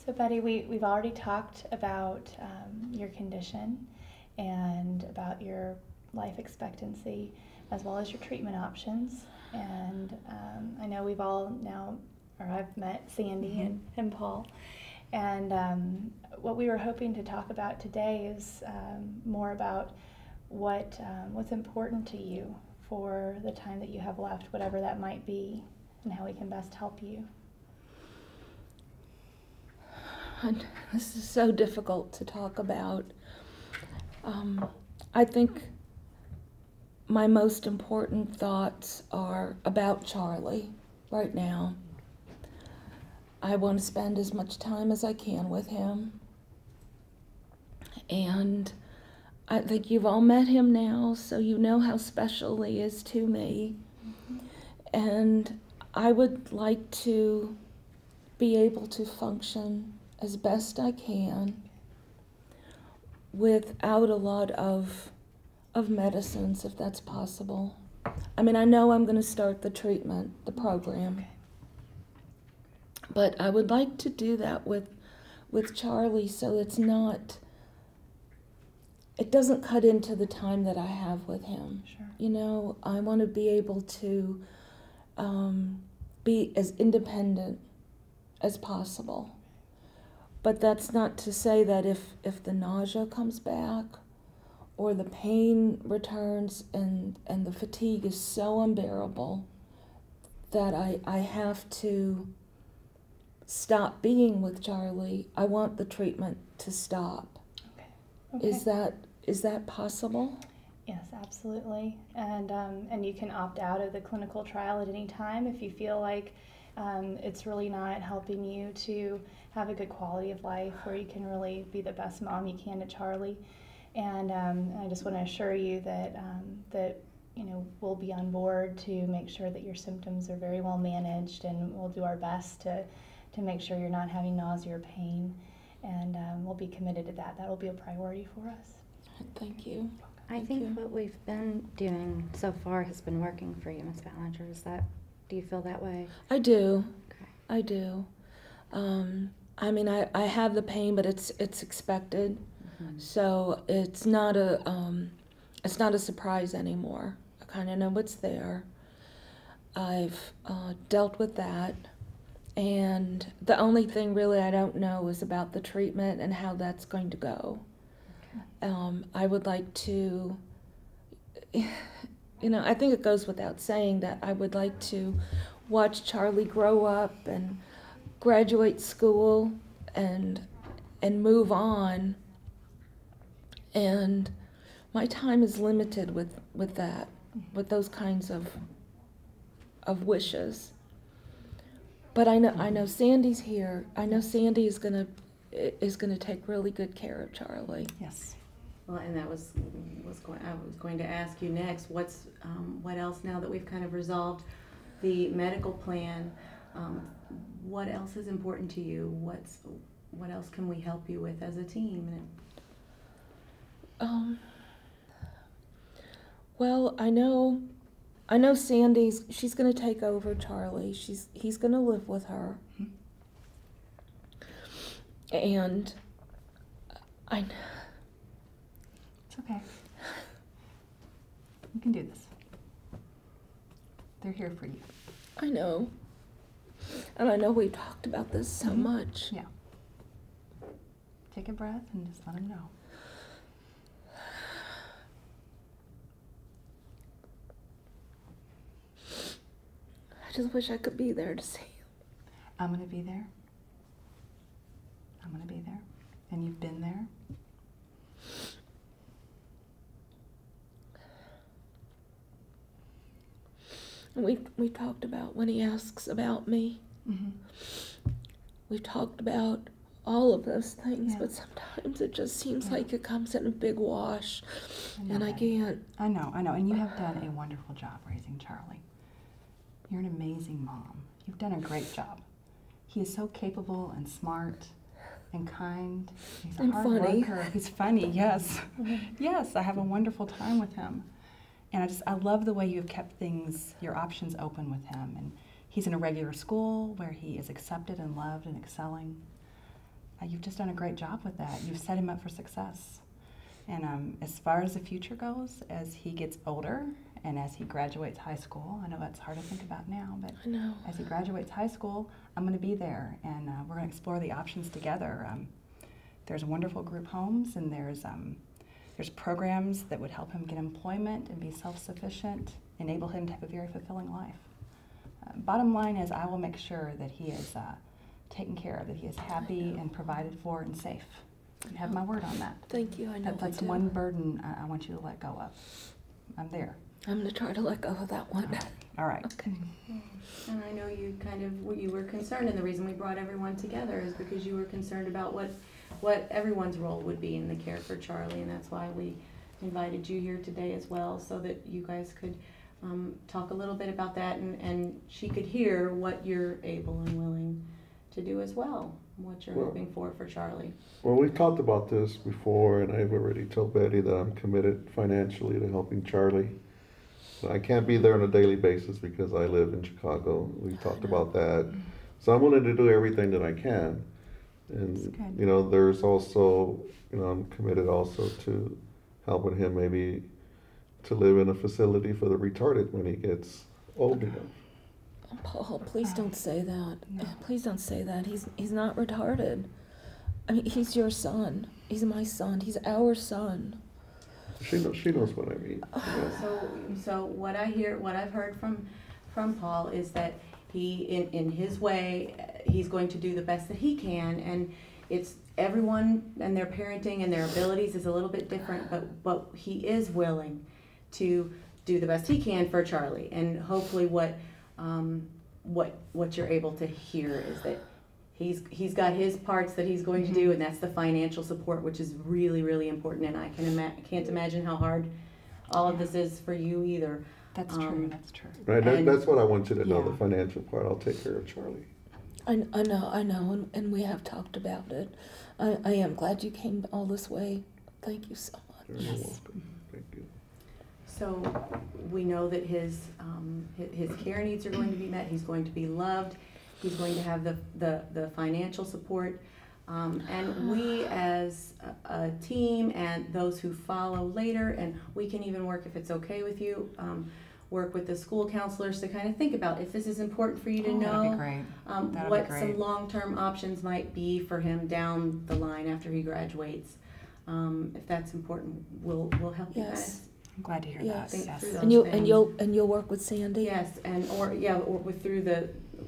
So Betty, we've already talked about your condition and about your life expectancy as well as your treatment options. And I know we've all now, or I've met Sandy and Paul. And what we were hoping to talk about today is more about what's important to you for the time that you have left, whatever that might be, and how we can best help you. And this is so difficult to talk about. I think my most important thoughts are about Charlie right now. I want to spend as much time as I can with him. And I think you've all met him now, so you know how special he is to me. And I would like to be able to function as best I can without a lot of medicines, if that's possible. I mean, I know I'm going to start the treatment, the program. Okay. But I would like to do that with Charlie, so it doesn't cut into the time that I have with him. Sure. You know, I want to be able to be as independent as possible. But that's not to say that if the nausea comes back or the pain returns and the fatigue is so unbearable that I have to stop being with Charlie, I want the treatment to stop. Okay. Is that possible? Yes, absolutely. And you can opt out of the clinical trial at any time if you feel like it's really not helping you to have a good quality of life, where you can really be the best mom you can to Charlie. And I just want to assure you that we'll be on board to make sure that your symptoms are very well managed, and we'll do our best to make sure you're not having nausea or pain. And we'll be committed to that. That will be a priority for us. Thank you. I think what we've been doing so far has been working for you, Ms. Ballenger. Do you feel that way? I do. Okay. I do. I mean, I have the pain, but it's expected, so it's not a surprise anymore. I kind of know what's there. I've dealt with that, and the only thing really I don't know is about the treatment and how that's going to go. Okay. I would like to, I think it goes without saying that I would like to watch Charlie grow up and graduate school and move on, and my time is limited with that, with those kinds of wishes. But I know Sandy's here. I know Sandy is gonna take really good care of Charlie. Yes. Well, and that I was going to ask you next. What else, now that we've kind of resolved the medical plan? What else is important to you? What else can we help you with as a team? Well, I know she's going to take over Charlie. He's going to live with her. And I. It's okay. You can do this. They're here for you. I know. And I know we've talked about this so much. Yeah. Take a breath and just let them know. I just wish I could be there to see you. I'm going to be there. I'm going to be there. And you've been there. We talked about when he asks about me. We've talked about all of those things, but sometimes it just seems like it comes in a big wash, and I can't. I know, and you have done a wonderful job raising Charlie. You're an amazing mom. You've done a great job. He is so capable and smart and kind. He's a hard worker. He's funny, yes. Yes, I have a wonderful time with him. And I love the way you have kept your options open with him. And he's in a regular school where he is accepted and loved and excelling. you've just done a great job with that. You've set him up for success. And as far as the future goes, as he gets older and as he graduates high school, I know that's hard to think about now, but I know. as he graduates high school, I'm going to be there, and we're going to explore the options together. There's wonderful group homes, and there's programs that would help him get employment and be self-sufficient, enable him to have a very fulfilling life. Bottom line is, I will make sure that he is taken care of, that he is happy and provided for and safe. You have my word on that. Thank you. I know. That's I do. one burden I want you to let go of. I'm there. I'm gonna try to let go of that one. All right. Okay. And I know you you were concerned, and the reason we brought everyone together is because you were concerned about what everyone's role would be in the care for Charlie, and that's why we invited you here today as well, so that you guys could talk a little bit about that, and she could hear what you're able and willing to do as well, what you're hoping for Charlie. Well, we've talked about this before, and I've already told Betty that I'm committed financially to helping Charlie. I can't be there on a daily basis because I live in Chicago. We've talked about that. So I'm willing to do everything that I can. And, you know, there's also, you know, I'm committed also to helping him maybe to live in a facility for the retarded when he gets old enough. Paul, please don't say that. No. Please don't say that. He's not retarded. I mean, he's your son. He's my son. He's our son. She knows what I mean. Yeah. So what I've heard from Paul is that he, in his way, he's going to do the best that he can, and it's everyone and their parenting and their abilities is a little bit different, but he is willing to do the best he can for Charlie, and hopefully what you're able to hear is that he's got his parts that he's going to do, and that's the financial support, which is really, really important, and I can't imagine how hard all of this is for you either. That's true. That's true. Right, that's what I want you to know, Yeah. the financial part. I'll take care of Charlie. I know, and we have talked about it. I am glad you came all this way. Thank you so much. You're welcome. Thank you. So we know that his care needs are going to be met. He's going to be loved. He's going to have the financial support. And we as a team and those who follow later, and we can even work, if it's okay with you, work with the school counselors to kind of think about if this is important for you to know. That'd be great. That'd What be great. some long-term options might be for him down the line after he graduates. If that's important, we'll help you Yes. guys. I'm glad to hear Yes. that. Think Yes. through those And you'll things. and you'll work with Sandy. Yes, or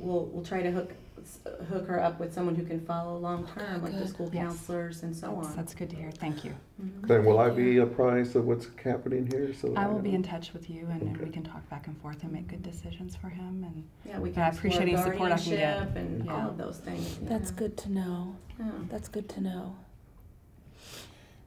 we'll try to hook her up with someone who can follow long term, like the Good. school Yes. counselors and so on. That's good to hear. Thank you. Mhm. Then will I Thank be you. apprised of what's happening here? So I will be know? in touch with you, and Okay. we can talk back and forth and make good decisions for him. And Yeah, we I can appreciate any explore support I can get. guardianship and all Yeah. of those things. That's yeah. good to know. Yeah. That's good to know.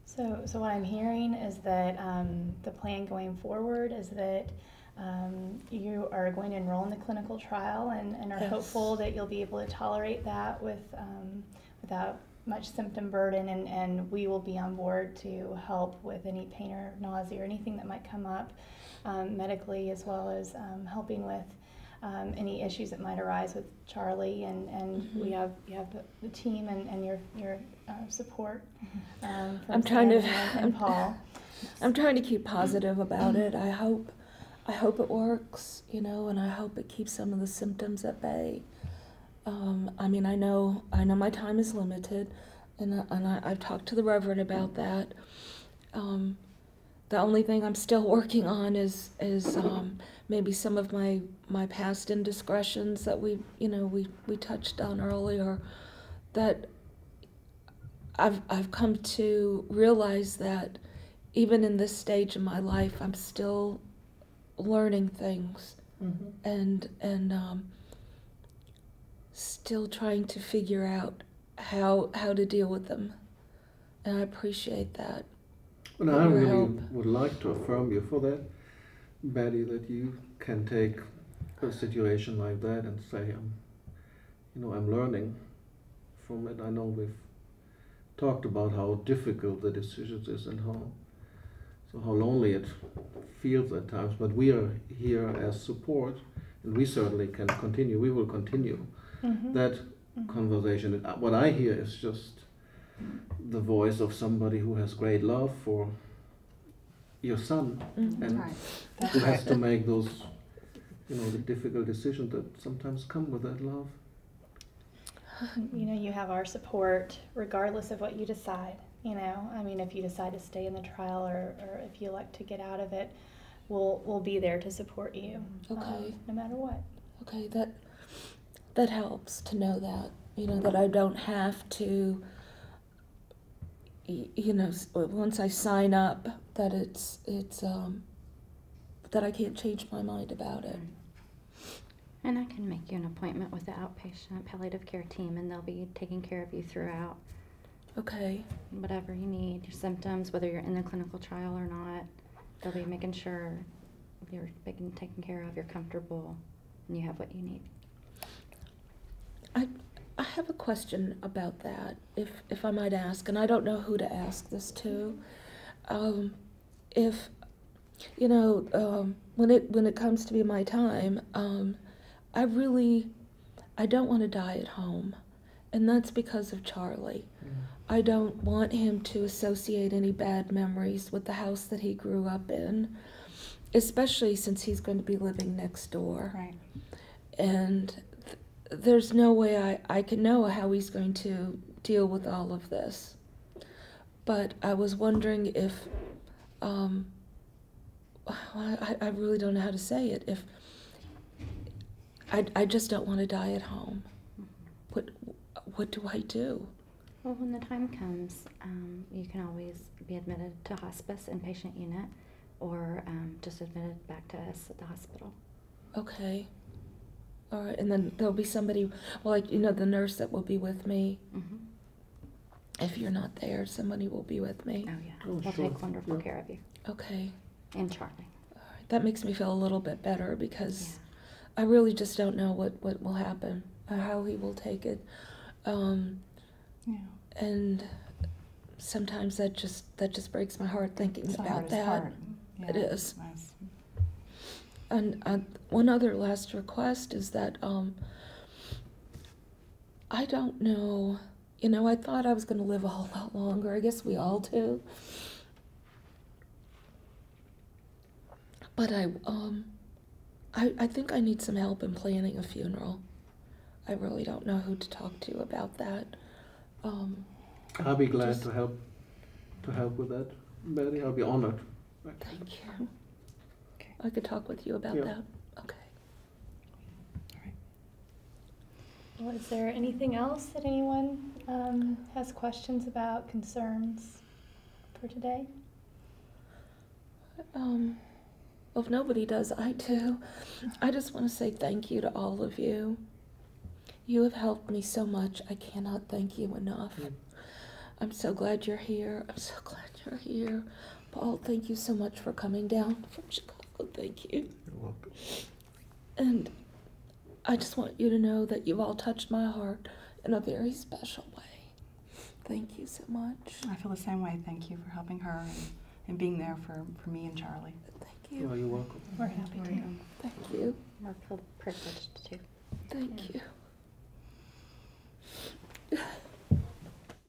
So what I'm hearing is that the plan going forward is that you are going to enroll in the clinical trial and are Yes. hopeful that you'll be able to tolerate that without much symptom burden, and we will be on board to help with any pain or nausea or anything that might come up medically, as well as helping with any issues that might arise with Charlie, and you have the team and your support from I'm trying to- Sandy and Paul. I'm trying to keep positive about it. I hope it works, you know, and I hope it keeps some of the symptoms at bay. I mean, I know my time is limited, and I've talked to the Reverend about that. The only thing I'm still working on is maybe some of my past indiscretions that we touched on earlier. That I've come to realize that even in this stage of my life, I'm still learning things and still trying to figure out how to deal with them, and I appreciate that. And I Your really help. would like to affirm you for that, Betty, that you can take a situation like that and say, I'm learning from it. I know we've talked about how difficult the decisions is and how lonely it feels at times, but we are here as support, and we certainly can continue. We will continue that conversation. What I hear is just the voice of somebody who has great love for your son, Mhm. That's and right. That's who has right. to make those, the difficult decisions that sometimes come with that love. You know, you have our support regardless of what you decide. You know, I mean, if you decide to stay in the trial or if you elect to get out of it, we'll be there to support you. Okay. No matter what. Okay, that helps to know that, that I don't have to, once I sign up, that it's that I can't change my mind about it. And I can make you an appointment with the outpatient palliative care team, and they'll be taking care of you throughout. Okay. Whatever you need, your symptoms, whether you're in the clinical trial or not, they'll be making sure you're being taken care of, you're comfortable, and you have what you need. I have a question about that, if I might ask, and I don't know who to ask this to. If when it comes to be my time, I don't want to die at home, and that's because of Charlie. I don't want him to associate any bad memories with the house that he grew up in, especially since he's going to be living next door. Right. And there's no way I can know how he's going to deal with all of this. But I was wondering if, I really don't know how to say it, if I just don't want to die at home. What do I do? Well, when the time comes, you can always be admitted to hospice inpatient unit, or just admitted back to us at the hospital. Okay. All right, and then there'll be somebody, the nurse that will be with me. Mm-hmm. If you're not there, somebody will be with me. Oh, yeah. Oh, We'll sure. take wonderful Yeah. care of you. Okay. And Charlie. All right. That makes me feel a little bit better because Yeah. I really just don't know what will happen or how he will take it. Yeah. And sometimes that just breaks my heart thinking It's the about hardest that. part. Yeah, It is. nice. And one other last request is that I don't know. I thought I was going to live a whole lot longer. I guess we all do. But I think I need some help in planning a funeral. I really don't know who to talk to about that. I'll be glad to help with that, Betty. I'll be honored. Thank you. Okay. I could talk with you about Yeah. that. Okay. Well, is there anything else that anyone has questions about, concerns for today? Well, if nobody does, I do. I just want to say thank you to all of you. You have helped me so much. I cannot thank you enough. I'm so glad you're here. I'm so glad you're here. Paul, thank you so much for coming down from Chicago. Thank you. You're welcome. And I just want you to know that you've all touched my heart in a very special way. Thank you so much. I feel the same way. Thank you for helping her and being there for me and Charlie. Thank you. Oh, you're welcome. We're happy to. Thank you. We're privileged too. Thank you.